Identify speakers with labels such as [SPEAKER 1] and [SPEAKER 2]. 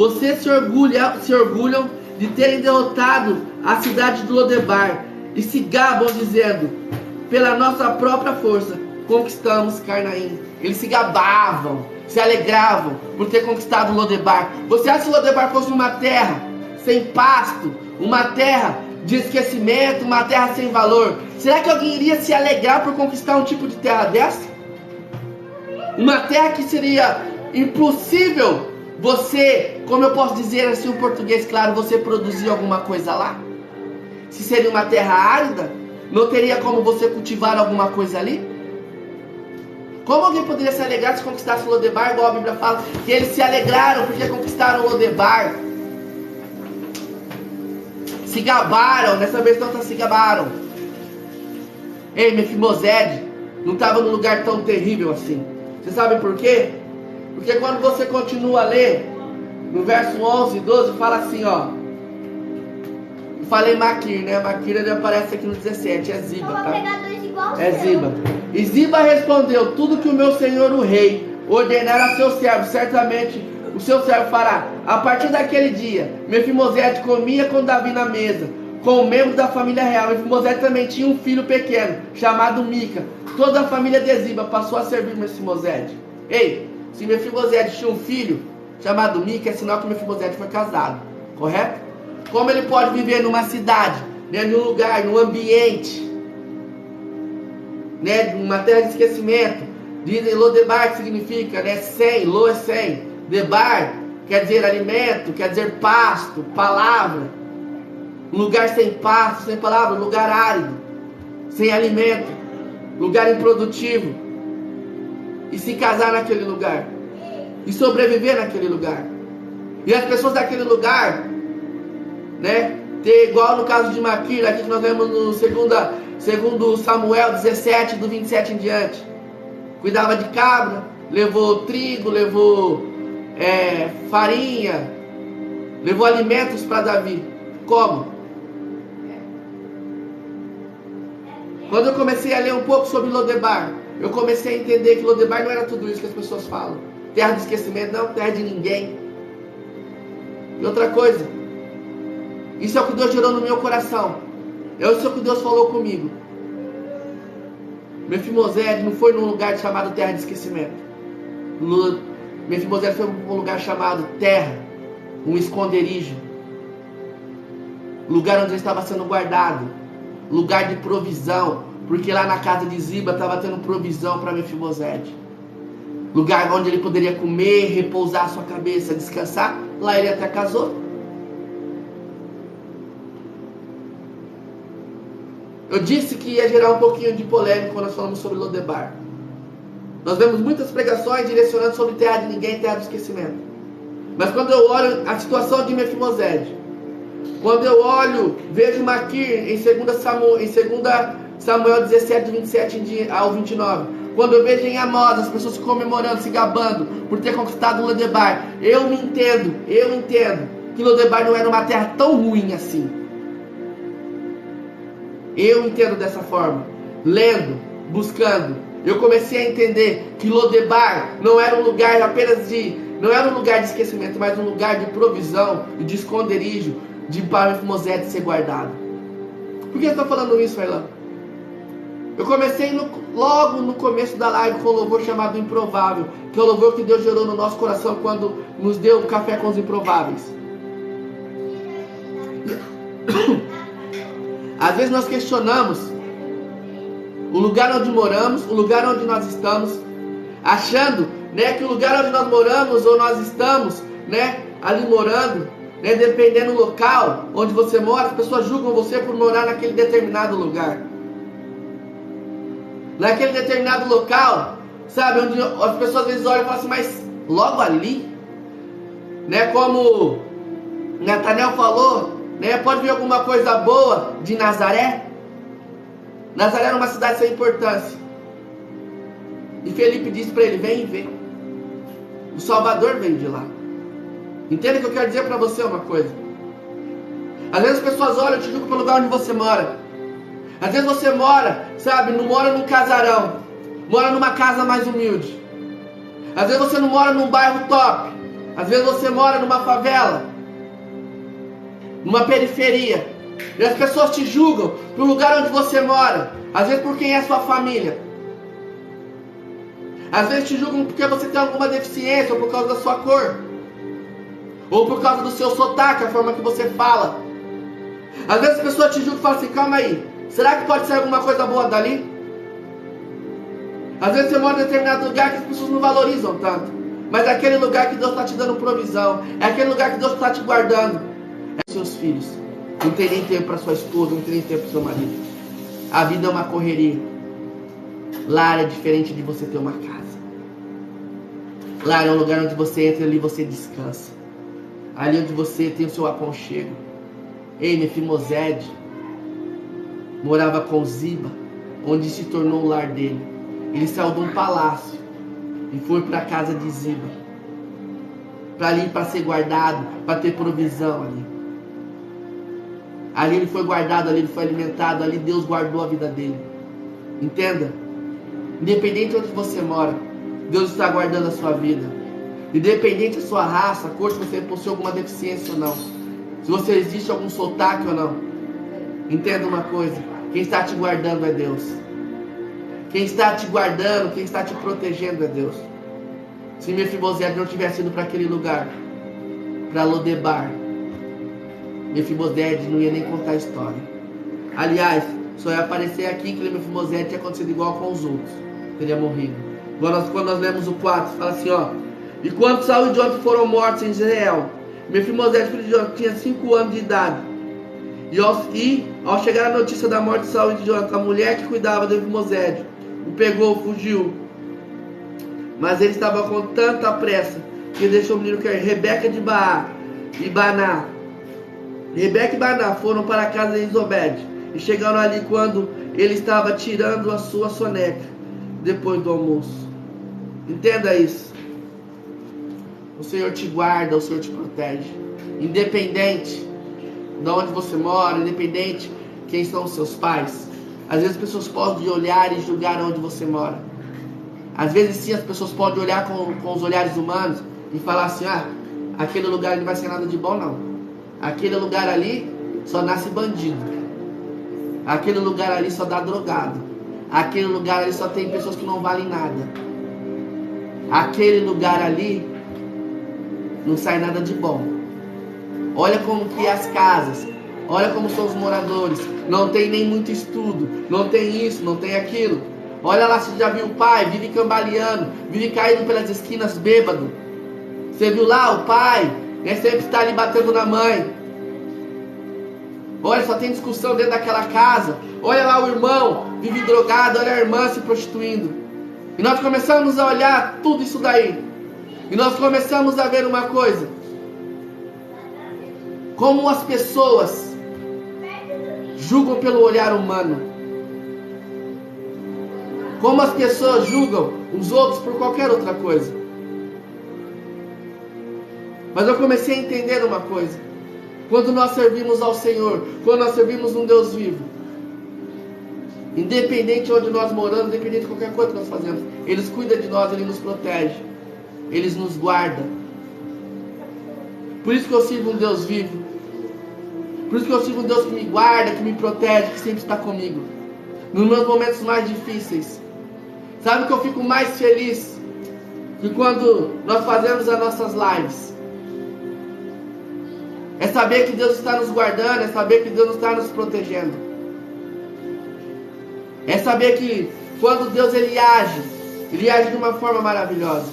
[SPEAKER 1] Vocês se orgulham de terem derrotado a cidade de Lodebar e se gabam dizendo: pela nossa própria força conquistamos Carnaim. Eles se gabavam, se alegravam por ter conquistado Lodebar. Você acha que Lodebar fosse uma terra sem pasto, uma terra de esquecimento, uma terra sem valor? Será que alguém iria se alegrar por conquistar um tipo de terra dessa? Uma terra que seria impossível você, como eu posso dizer assim em português claro, você produzir alguma coisa lá? Se seria uma terra árida, não teria como você cultivar alguma coisa ali? Como alguém poderia se alegrar se conquistasse Lodebar, igual a Bíblia fala, que eles se alegraram porque conquistaram Lodebar? Se gabaram, nessa versão está se gabaram. Ei, Mefibosete não estava num lugar tão terrível assim. Você sabe por quê? Porque quando você continua a ler, no verso 11 e 12, fala assim, ó. Eu falei Maquir, né? Maquir ele aparece aqui no 17, é Ziba, tá? É Ziba. E Ziba respondeu: tudo que o meu senhor o rei ordenar a seu servo, certamente o seu servo fará. A partir daquele dia, Mefibosete comia com Davi na mesa, com um membro da família real. Mefibosete também tinha um filho pequeno, chamado Mica. Toda a família de Ziba passou a servir Mefibosete. Ei, se Mefibosete tinha um filho chamado Mica, é sinal que Mefibosete foi casado, correto? Como ele pode viver numa cidade, né, num lugar, num ambiente, né, numa terra de esquecimento? Dizem Lodebar, que significa, né, sem, Lo é sem, Debar quer dizer alimento, quer dizer pasto, palavra. Um lugar sem pasto, sem palavra, um lugar árido, sem alimento, lugar improdutivo. E se casar naquele lugar, e sobreviver naquele lugar. E as pessoas daquele lugar, né, ter igual no caso de Maquir, aqui que nós vemos no segundo Samuel 17, do 27 em diante. Cuidava de cabra, levou trigo, levou farinha, levou alimentos para Davi. Como? Quando eu comecei a ler um pouco sobre Lodebar, eu comecei a entender que Lodebar não era tudo isso que as pessoas falam. Terra de esquecimento, não, terra de ninguém. E outra coisa, isso é o que Deus gerou no meu coração. É isso que Deus falou comigo. Mefibosete não foi num lugar chamado terra de esquecimento. Mefibosete foi num lugar chamado terra, um esconderijo, lugar onde ele estava sendo guardado, lugar de provisão, porque lá na casa de Ziba estava tendo provisão para Mefibosete. Lugar onde ele poderia comer, repousar a sua cabeça, descansar. Lá ele até casou. Eu disse que ia gerar um pouquinho de polêmica quando nós falamos sobre Lodebar. Nós vemos muitas pregações direcionando sobre terra de ninguém, terra do esquecimento. Mas quando eu olho a situação de Mefibosete, quando eu olho, vejo Maquir em 2 Samuel 17, 27 ao 29. Quando eu vejo em Amós as pessoas se comemorando, se gabando por ter conquistado Lodebar, eu entendo que Lodebar não era uma terra tão ruim assim. Eu entendo dessa forma. Lendo, buscando, eu comecei a entender que Lodebar não era um lugar não era um lugar de esquecimento, mas um lugar de provisão e de esconderijo, de para Mefibosete ser guardado. Por que eu estou falando isso, Fernando? Eu comecei logo no começo da live com um louvor chamado Improvável, que é o louvor que Deus gerou no nosso coração quando nos deu o café com os improváveis. Às vezes nós questionamos o lugar onde moramos, o lugar onde nós estamos, achando, né, que o lugar onde nós moramos ou nós estamos, né, ali morando, né, dependendo do local onde você mora, as pessoas julgam você por morar naquele determinado lugar. Naquele determinado local, sabe, onde as pessoas às vezes olham e falam assim, mas logo ali, né, como Natanael falou, né, pode vir alguma coisa boa de Nazaré? Nazaré era uma cidade sem importância. E Felipe disse para ele, vem e vê. O Salvador veio de lá. Entenda que eu quero dizer para você uma coisa. Às vezes as pessoas olham e te julgam pelo lugar onde você mora. Às vezes você mora, sabe, não mora num casarão, mora numa casa mais humilde. Às vezes você não mora num bairro top, Às vezes você mora numa favela, numa periferia, e as pessoas te julgam pelo lugar onde você mora. Às vezes por quem é sua família. Às vezes te julgam porque você tem alguma deficiência, ou por causa da sua cor, ou por causa do seu sotaque, a forma que você fala. Às vezes as pessoas te julgam e falam assim: calma aí, será que pode sair alguma coisa boa dali? Às vezes você mora em determinado lugar que as pessoas não valorizam tanto, mas é aquele lugar que Deus está te dando provisão, é aquele lugar que Deus está te guardando. É seus filhos. Não tem nem tempo para sua esposa, não tem nem tempo para seu marido. A vida é uma correria. Lar é diferente de você ter uma casa. Lar é um lugar onde você entra e ali você descansa. Ali onde você tem o seu aconchego. Ei, Mefibosete morava com Ziba, onde se tornou o lar dele. Ele saiu de um palácio e foi para a casa de Ziba, para ser guardado, para ter provisão ali. Ali ele foi guardado, ali ele foi alimentado, ali Deus guardou a vida dele. Entenda? Independente de onde você mora, Deus está guardando a sua vida. Independente da sua raça, a cor, se você possui alguma deficiência ou não, se você existe algum sotaque ou não. Entenda uma coisa: quem está te guardando é Deus. Quem está te guardando, quem está te protegendo é Deus. Se Mefibosete não tivesse ido para aquele lugar, para Lodebar, Mefibosete não ia nem contar a história. Aliás, só ia aparecer aqui que Mefibosete tinha acontecido igual com os outros, teria morrido. Quando nós lemos o 4, fala assim, ó: e quando Saul e Jonathan foram mortos em Israel, Mefibosete, filho de Jonathan, tinha 5 anos de idade. E ao chegar a notícia da morte de Saul e de Jonathan, a mulher que cuidava de Mefibosete o pegou, fugiu. Mas ele estava com tanta pressa que deixou o menino cair. Rebeca e Baná foram para a casa de Isobede e chegaram ali quando ele estava tirando a sua soneca depois do almoço. Entenda isso. O Senhor te guarda, o Senhor te protege. Independente de onde você mora, independente quem são os seus pais. Às vezes as pessoas podem olhar e julgar onde você mora. Às vezes sim, as pessoas podem olhar com os olhares humanos e falar assim: ah, aquele lugar não vai ser nada de bom não. Aquele lugar ali só nasce bandido. Aquele lugar ali só dá drogado. Aquele lugar ali só tem pessoas que não valem nada. Aquele lugar ali não sai nada de bom. Olha como que é as casas. Olha como são os moradores. Não tem nem muito estudo. Não tem isso, não tem aquilo. Olha lá, você já viu o pai, vive cambaleando, vive caindo pelas esquinas bêbado. Você viu lá o pai, sempre está ali batendo na mãe. Olha, só tem discussão dentro daquela casa. Olha lá o irmão, vive drogado, olha a irmã se prostituindo. E nós começamos a olhar tudo isso daí. E nós começamos a ver uma coisa: como as pessoas julgam pelo olhar humano. Como as pessoas julgam os outros por qualquer outra coisa. Mas eu comecei a entender uma coisa: quando nós servimos ao Senhor, quando nós servimos um Deus vivo, independente de onde nós moramos, independente de qualquer coisa que nós fazemos, Ele cuida de nós, Ele nos protege, Ele nos guarda. Por isso que eu sirvo um Deus vivo. Por isso que eu sirvo um Deus que me guarda, que me protege, que sempre está comigo nos meus momentos mais difíceis. Sabe o que eu fico mais feliz? Que quando nós fazemos as nossas lives, é saber que Deus está nos guardando, é saber que Deus está nos protegendo. É saber que quando Deus ele age de uma forma maravilhosa.